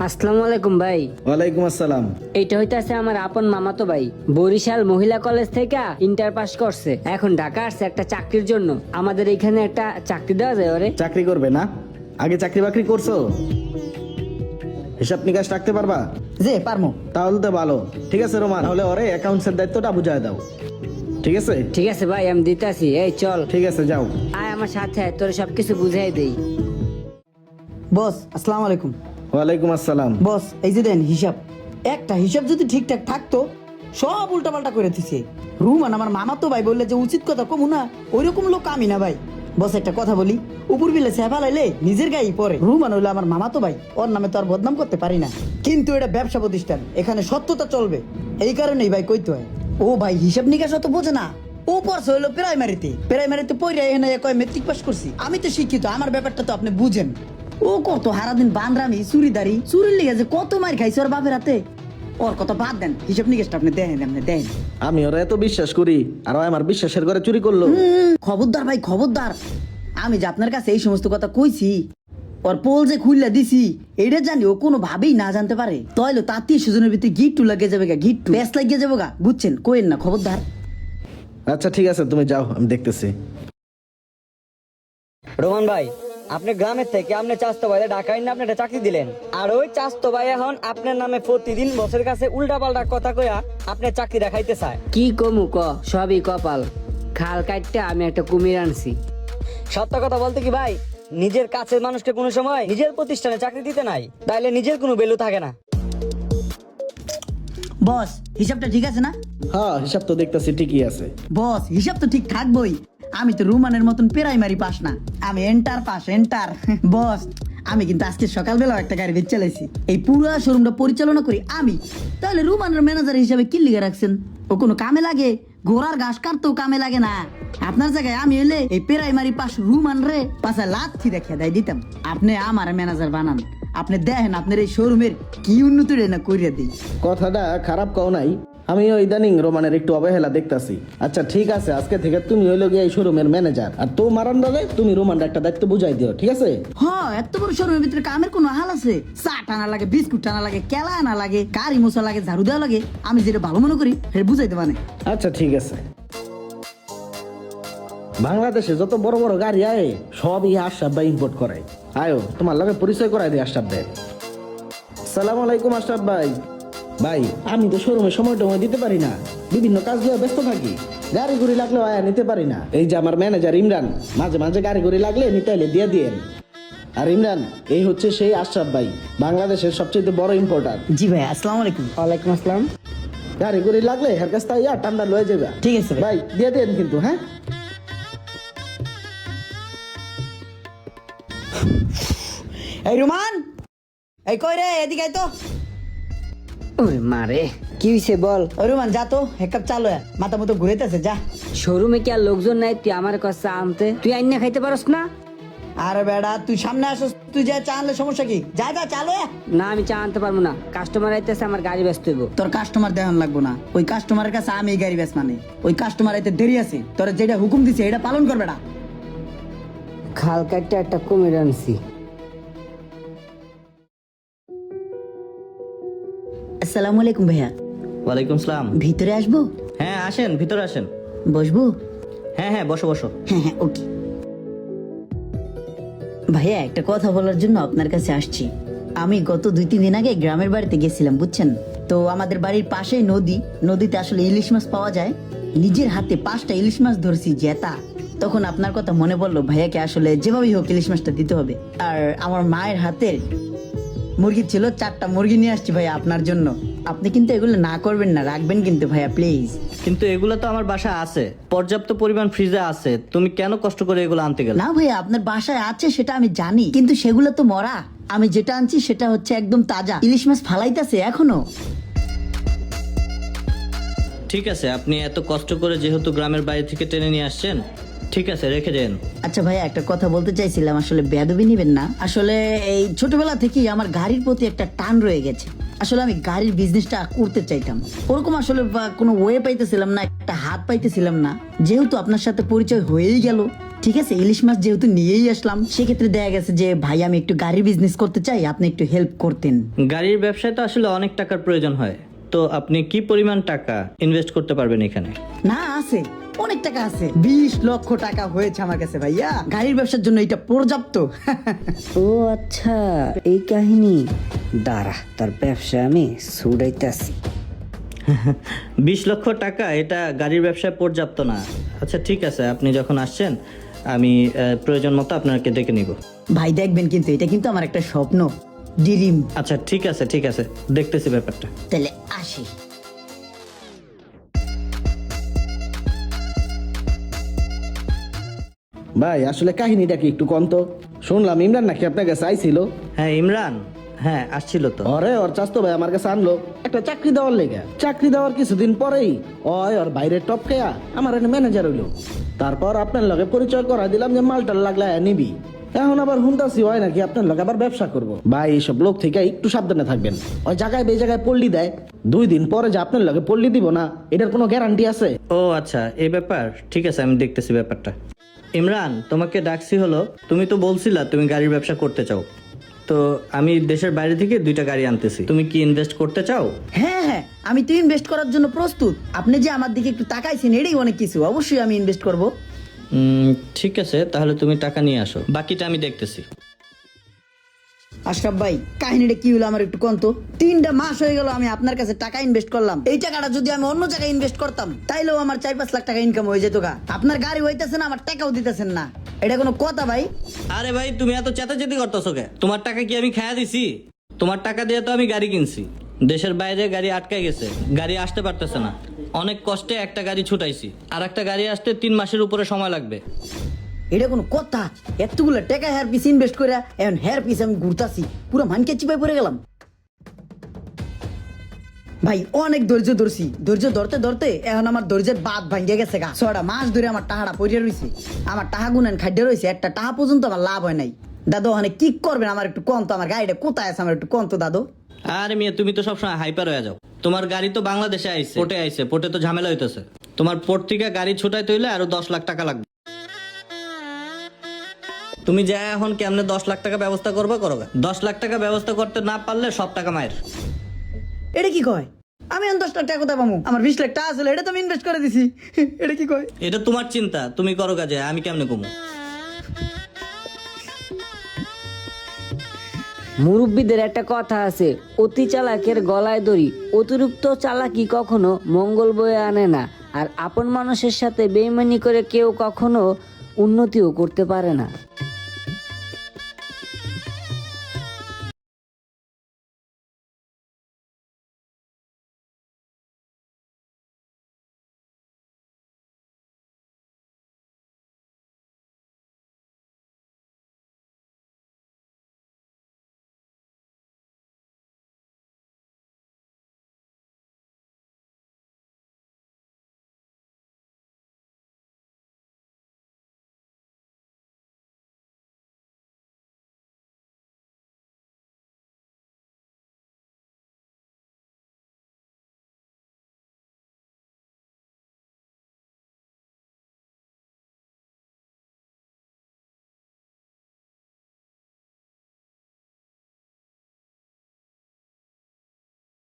আসসালামু আলাইকুম ভাই। ওয়ালাইকুম আসসালাম। এইটা হইতাছে আমার আপন মামাতো ভাই। বরিশাল মহিলা কলেজ থেকে ইন্টার পাস করছে, এখন ঢাকা আসছে একটা চাকরির জন্য। আমাদের এখানে একটা চাকরি দেওয়া যায় ওরে? চাকরি করবে না? আগে চাকরি বাকরি করছো? হিসাব নিকাশ রাখতে পারবা? যে পারমো। তাহলে তো ভালো। ঠিক আছে রোমান, তাহলে ওরে অ্যাকাউন্টসের দায়িত্বটা বুঝায় দাও। ঠিক আছে? ঠিক আছে ভাই, আমি দিতাছি। এই চল, ঠিক আছে, যাও। আয় আমার সাথে, আয়, তোর সবকিছু বুঝাই দেই। বস আসসালামু আলাইকুম। ওয়ালাইকুম আসসালাম। বস এই যে দেন হিসাব, একটা হিসাব যদি ঠিকঠাক থাকতো, সব উল্টাপাল্টা করে দিছে। রুমান আমার মামা তো ভাই বললে যে উচিত কথা কমু না, ওইরকম লোক আমি না ভাই। বস একটা কথা বলি, উপর বিলে সেবা লাইলে নিজের গায়ে পড়ে। রুমান হইলো আমার মামা তো ভাই, ওর নামে তো আর বদনাম করতে পারি না। কিন্তু এটা ব্যবসা প্রতিষ্ঠান, এখানে সত্যতা চলবে, এই কারণেই ভাই কইতে হয়। ও ভাই হিসাব নিকাশ অত বোঝে না। ও পড়ছে হইলো প্রাইমারিতে পড়ে এখানে কয় মেট্রিক পাস করছি। আমি তো শিক্ষিত, আমার ব্যাপারটা তো আপনি বুঝেন। ও কত হারাদিন বান্দ্রামি চুরিদারি, চুরির লেগে যে কত মার খাইছে ওর বাপের হাতে। ওর কথা বাদ দেন, হিসাব নিকাশটা আপনি দেন। আমি ওরা এত বিশ্বাস করি, আর ও আমার বিশ্বাসের ঘরে চুরি করলো। খবরদার ভাই খবরদার, আমি যে আপনার কাছে এই সমস্ত কথা কইছি, ওর পোল যে খুললা দিছি, এটা জানি ও কোনো ভাবেই না জানতে পারে। তাইলে তার 30 জনের ভিতরে গিট্টু লাগিয়ে যাবে গা, গিট্টু প্যাস লাগিয়ে যাবে গা, বুঝছেন? কোয়েন না, খবরদার। আচ্ছা ঠিক আছে, তুমি যাও, আমি দেখতেছি। রোমান ভাই, আপনি গ্রামের থেকে আপনি চাস্তো ভাইলে ঢাকায় না আপনি একটা চাকরি দিলেন, আর ওই চাস্তো ভাই এখন আপনার নামে প্রতিদিন বসের কাছে উল্টা পাল্টা কথা কইয়া আপনার চাকরি দেখাইতে চায়। কি কমু ক, সবই কপাল। খাল কাটতে আমি একটা কুমির আনছি। সত্য কথা বলতে কি ভাই, নিজের কাছের মানুষকে কোনো সময় নিজের প্রতিষ্ঠানে চাকরি দিতে নাই, তাইলে নিজের কোনো ভ্যালু থাকে না। বস হিসাবটা ঠিক আছে না? হ্যাঁ, হিসাব তো দেখতেছি ঠিকই আছে। বস হিসাব তো ঠিক থাকবই। আমি তো রুমানের মতন প্রাইমারি পাস না, আমি এন্টার পাস, এন্টার। বস আমি কিন্তু আজকে সকালবেলা একটা গাড়ি বেচ চালাইছি, এই পুরো শোরুমটা পরিচালনা করি আমি। তাহলে রুমানের ম্যানেজার হিসাবে কি লিখে রাখছেন? ও কোনো কামে লাগে? ঘোড়ার ঘাস কাটতেও কামে লাগে না। আপনার জায়গায় আমি এলে এই প্রাইমারি পাস রুমান রে পাশে লাথি দেখে দেয় দিতাম। আপনি আমার ম্যানেজার বানান, আপনি দেখেন আপনার এই শোরুমের কি উন্নতি না করিয়া দিই। কথাটা খারাপ কও নাই, আমি ইদানিং রোমানের একটু অবহেলা দেখতাছি। আচ্ছা ঠিক আছে, আজকে থেকে তুমি হইলো গিয়ে এই শোরুমের ম্যানেজার, আর তো মারান দাদা তুমি রোমানটা একটা দায়িত্ব বুঝাই দিও, ঠিক আছে? হ্যাঁ, এত বড় শোরুমের ভিতরে কামের কোনো হাল আছে? চা টানা লাগে, বিস্কুট টানা লাগে, কেলা আনা লাগে, গাড়ি মোছা লাগে, ঝাড়ু দেওয়া লাগে। আমি যেটা ভালো মনে করি সেটা বুঝাইতে মানে। আচ্ছা ঠিক আছে। বাংলাদেশে যত বড় বড় গাড়ি আয় সব ইয়ে আশরাফ ভাই ইম্পোর্ট করায়। আয়ো তোমার লগে পরিচয় করাই দিই আশরাফ ভাই। সালাম আলাইকুম আশরাফ ভাই। ভাই আমি তো শোরুমে সময় টময় দিতে পারি না, বিভিন্ন কাজ দিয়ে ব্যস্ত থাকি, গাড়ি গুড়ি লাগলেও আয়া নিতে পারি না। এই যে আমার ম্যানেজার ইমরান, মাঝে মাঝে গাড়ি গুড়ি লাগলে নিতে হলে দিয়ে দিয়েন। আর ইমরান এই হচ্ছে সেই আশরাফ ভাই, বাংলাদেশের সবচেয়ে বড় ইম্পোর্টার। জি ভাই, আসসালামু আলাইকুম। ওয়ালাইকুম আসসালাম। গাড়ি গুড়ি লাগলে হের কাছ থেকে ঠান্ডা লয়ে যাবে। ঠিক আছে ভাই। ভাই দিয়ে দেন কিন্তু, হ্যাঁ? এই রুমান, এই কই রে, এদিকে আয় তো। ওরে মারে, কি হইছে বল? ওই রুমান যা তো, এক কাপ চালো, মাথা মতো ঘুরাইতেছে, যা। শোরুমে কি আর লোকজন নাই? তুই আমার কাছে আনতে, তুই আইনা খাইতে পারস না? আরে বেড়া, তুই সামনে আসস, তুই যা চা আনলে সমস্যা কি? যা যা চালো। না, আমি চা আনতে পারবো না। কাস্টমার আইতেছে, আমার গাড়ি ব্যস্ত হইব। তোর কাস্টমার দেখান লাগবো না, ওই কাস্টমারের কাছে আমি এই গাড়ি বেচ মানে। ওই কাস্টমার আইতে দেরি আছে, তোর যেটা হুকুম দিছে এটা পালন করবে না। খাল কাটতে একটা কুমির আনছি। আসসালামু আলাইকুম ভাইয়া। ওয়ালাইকুম সালাম। ভিতরে আসবো? হ্যাঁ আসেন, ভিতরে আসেন। বসবো? হ্যাঁ হ্যাঁ, বসো বসো। হ্যাঁ হ্যাঁ, ওকে। ভাইয়া একটা কথা বলার জন্য আপনার কাছে আসছি। আমি গত 2-3 দিন আগে গ্রামের বাড়িতে গেছিলাম, বুঝছেন তো? আমাদের বাড়ির পাশেই নদী, নদীতে আসলে ইলিশ মাছ পাওয়া যায়। নিজের হাতে 5টা ইলিশ মাছ ধরছি জেতা। তখন আপনার কথা মনে পড়লো, ভাইয়াকে আসলে যেভাবেই হোক ইলিশ মাছটা দিতে হবে। আর আমার মায়ের হাতের মুরগি ছিল, 4টা মুরগি নিয়ে আসছি ভাইয়া আপনার জন্য। আপনি কিন্তু এগুলো না করবেন না, রাখবেন কিন্তু ভাইয়া প্লিজ। কিন্তু এগুলো তো আমার বাসায় আছে, পর্যাপ্ত পরিমাণ ফ্রিজে আছে, তুমি কেন কষ্ট করে এগুলো আনতে গেলে? না ভাইয়া, আপনার বাসায় আছে সেটা আমি জানি, কিন্তু সেগুলো তো মরা। আমি যেটা আনছি সেটা হচ্ছে একদম তাজা ইলিশ মাছ, ফালাইতেছে এখনো। ঠিক আছে, আপনি এত কষ্ট করে যেহেতু গ্রামের বাইরে থেকে টেনে নিয়ে আসছেন, ঠিক আছে রেখে দেন। আচ্ছা ভাইয়া, একটা কথা বলতে চাইছিলাম, আসলে বেয়াদবি নিবেন না। আসলে এই ছোটবেলা থেকেই আমার গাড়ির প্রতি একটা টান রয়ে গেছে। আসলে আমি গাড়ির বিজনেসটা করতে চাইতাম, ওরকম আসলে কোনো ওয়ে পাইতেছিলাম না, একটা হাত পাইতেছিলাম না। যেহেতু আপনার সাথে পরিচয় হয়েই গেল, ঠিক আছে, ইলিশ মাছ যেহেতু নিয়েই আসলাম, সেক্ষেত্রে দেখা গেছে যে ভাই আমি একটু গাড়ির বিজনেস করতে চাই, আপনি একটু হেল্প করতেন। গাড়ির ব্যবসায় তো আসলে অনেক টাকার প্রয়োজন হয়, তো আপনি কি পরিমাণ টাকা ইনভেস্ট করতে পারবেন এখানে? না, আছে, অনেক টাকা আছে, 20 লক্ষ টাকা হয়েছে আমার কাছে ভাইয়া। গাড়ির ব্যবসার জন্য এটা পর্যাপ্ত। ও আচ্ছা, এই কাহিনী। দাঁড়া, তার ব্যবসা আমি ছুড়াইতেছি। 20 লক্ষ টাকা এটা গাড়ির ব্যবসায় পর্যাপ্ত না। আচ্ছা ঠিক আছে, আপনি যখন আসছেন আমি প্রয়োজন মতো আপনাকে ডেকে নিব। ভাই দেখবেন কিন্তু, এটা কিন্তু আমার একটা স্বপ্ন, ড্রিম। আচ্ছা ঠিক আছে, ঠিক আছে, দেখতেছি ব্যাপারটা। তাহলে আসি। ভাই আসলে কাহিনীটা কি একটু কন্ত? শুনলাম ইমরান নাকি আপনার কাছে আইছিল। হ্যাঁ ইমরান, হ্যাঁ আসছিল তো। ওরে ওর চাস্তো ভাই আমার কাছে আনলো একটা চাকরি দেওয়ার লেগে। চাকরি দেওয়ার কিছুদিন পরেই ওর বাইরে টপ খেয়া আমার এনে ম্যানেজার হইলো। তারপর আপনার লগে পরিচয় করা দিলাম যে মালটার লাগলে নিবি। এখন আবার হুন্দাসি হয় নাকি আপনার লগে আবার ব্যবসা করব। ভাই এইসব লোক থেকে একটু সাবধানে থাকবেন। ওই জায়গায় বে জায়গায় পল্লি দেয়, 2 দিন পরে যে আপনার লগে পল্লি দিব না, এটার কোনো গ্যারান্টি আছে? ও আচ্ছা, এই ব্যাপার, ঠিক আছে, আমি দেখতেছি ব্যাপারটা। ইমরান, তোমাকে ডাকছি হলো, তুমি তো বলছিলা তুমি গাড়ির ব্যবসা করতে চাও, তো আমি দেশের বাইরে থেকে 2টা গাড়ি আনতেছি। তুমি কি ইনভেস্ট করতে চাও? হ্যাঁ হ্যাঁ, আমি তো ইনভেস্ট করার জন্য প্রস্তুত। আপনি যে আমার দিকে একটু তাকাইছেন, এটাই অনেক কিছু। অবশ্যই আমি ইনভেস্ট করব। ঠিক আছে, তাহলে তুমি টাকা নিয়ে আসো, বাকিটা আমি দেখতেছি। আশরাফ ভাই, কাহিনীটা কি হলো আমার একটু কন্ত। 3টা মাস হয়ে গেল আমি আপনার কাছে টাকা ইনভেস্ট করলাম। এই টাকাটা যদি আমি অন্য জায়গায় ইনভেস্ট করতাম, তাইলেও আমার 4-5 লাখ টাকা ইনকাম হয়ে যেত গা। আপনার গাড়ি হইতেছে না, আমার টাকাও দিতেছেন না, এটা কোনো কথা ভাই? আরে ভাই, তুমি এত চেতাচেতি করতেছো কে? তোমার টাকা কি আমি খায়া দিছি? তোমার টাকা দিয়ে তো আমি গাড়ি কিনছি। দেশের বাইরে গাড়ি আটকে গেছে, গাড়ি আসতে পারতেছে না। অনেক কষ্টে একটা গাড়ি ছুটাইছি, আর একটা গাড়ি আসতে 3 মাসের উপরে সময় লাগবে। এটা কোনো কথা? এতগুলো টাকা হেয়ার পিস ইনভেস্ট করে এখন হেয়ার পিস আমি ঘুরতাছি, পুরো মানকে চিপাই পড়ে গেলাম। ভাই অনেক ধৈর্য ধরছি, ধৈর্য ধরতে ধরতে এখন আমার ধৈর্যের বাদ ভাঙ্গে গেছে গা। 6টা মাস ধরে আমার টাহাটা পড়ে রয়েছে, আমার টাহা গুনেন খাদ্য রয়েছে, একটা টাহা পর্যন্ত আমার লাভ হয় নাই। দাদু ওখানে কি করবেন আমার একটু কন্ত, আমার গাড়িটা কোথায় আছে আমার একটু কন্ত দাদু। আরে মিয়া, তুমি তো সবসময় হাইপার হয়ে যাও। তোমার গাড়ি তো বাংলাদেশে আইছে, পোর্টে আইছে, পোর্টে তো ঝামেলা হইতেছে। তোমার পোর্ট থেকে গাড়ি ছুটাইতে হইলে আরো 10 লাখ টাকা লাগবে। তুমি যা এখন কেমনে 10 লাখ টাকা ব্যবস্থা করবে, করো। 10 লাখ টাকা ব্যবস্থা করতে না পারলে সব টাকা মায়ের। এটা কি কয়? আমি এখন 10 লাখ টাকা কোথায় পাবো? আমার 20 লাখ টাকা আসলে, এটা তো আমি ইনভেস্ট করে দিছি। এটা কি কয়? এটা তোমার চিন্তা, তুমি করো কাজে, আমি কেমনে কমু? মুরব্বীদের একটা কথা আছে, অতি চালাকের গলায় দড়ি। অতিরিক্ত চালাকি কখনো মঙ্গল বয়ে আনে না, আর আপন মানুষের সাথে বেইমানি করে কেউ কখনো উন্নতিও করতে পারে না।